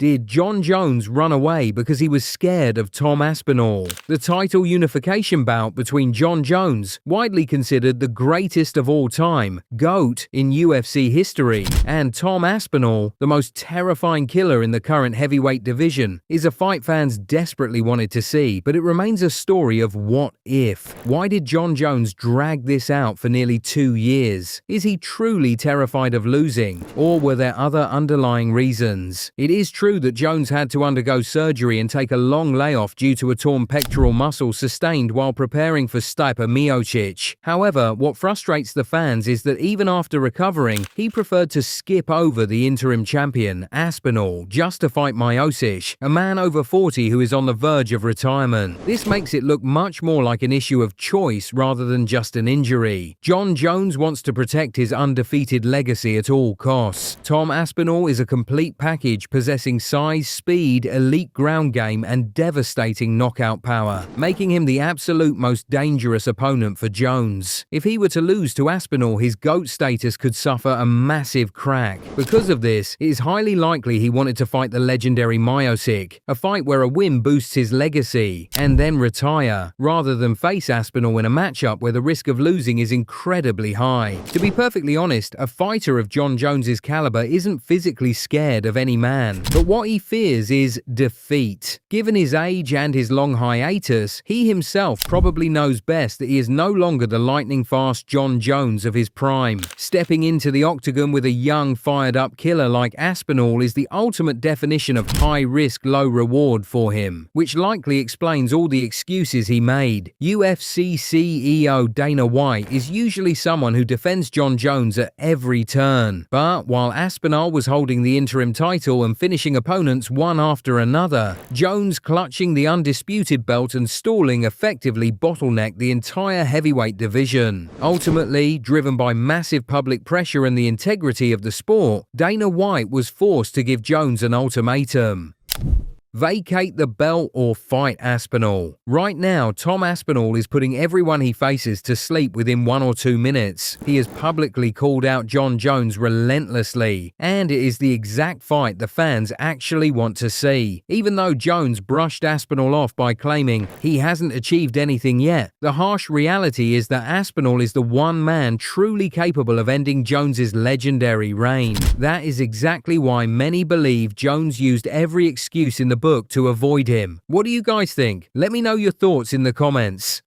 Did Jon Jones run away because he was scared of Tom Aspinall? The title unification bout between Jon Jones, widely considered the greatest of all time, GOAT in UFC history, and Tom Aspinall, the most terrifying killer in the current heavyweight division, is a fight fans desperately wanted to see, but it remains a story of what if. Why did Jon Jones drag this out for nearly 2 years? Is he truly terrified of losing, or were there other underlying reasons? It is true that Jones had to undergo surgery and take a long layoff due to a torn pectoral muscle sustained while preparing for Stipe Miocic. However, what frustrates the fans is that even after recovering, he preferred to skip over the interim champion, Aspinall, just to fight Miocic, a man over 40 who is on the verge of retirement. This makes it look much more like an issue of choice rather than just an injury. Jon Jones wants to protect his undefeated legacy at all costs. Tom Aspinall is a complete package possessing size, speed, elite ground game, and devastating knockout power, making him the absolute most dangerous opponent for Jones. If he were to lose to Aspinall, his GOAT status could suffer a massive crack. Because of this, it is highly likely he wanted to fight the legendary Miocic, a fight where a win boosts his legacy, and then retire, rather than face Aspinall in a matchup where the risk of losing is incredibly high. To be perfectly honest, a fighter of Jon Jones's caliber isn't physically scared of any man, but what he fears is defeat. Given his age and his long hiatus, he himself probably knows best that he is no longer the lightning-fast Jon Jones of his prime. Stepping into the octagon with a young, fired-up killer like Aspinall is the ultimate definition of high risk, low reward for him, which likely explains all the excuses he made. UFC CEO Dana White is usually someone who defends Jon Jones at every turn, but while Aspinall was holding the interim title and finishing opponents one after another, Jones clutching the undisputed belt and stalling effectively bottlenecked the entire heavyweight division. Ultimately, driven by massive public pressure and the integrity of the sport, Dana White was forced to give Jones an ultimatum. Vacate the belt or fight Aspinall. Right now, Tom Aspinall is putting everyone he faces to sleep within 1 or 2 minutes. He has publicly called out Jon Jones relentlessly, and it is the exact fight the fans actually want to see. Even though Jones brushed Aspinall off by claiming he hasn't achieved anything yet, the harsh reality is that Aspinall is the one man truly capable of ending Jones's legendary reign. That is exactly why many believe Jones used every excuse in the book to avoid him. What do you guys think? Let me know your thoughts in the comments.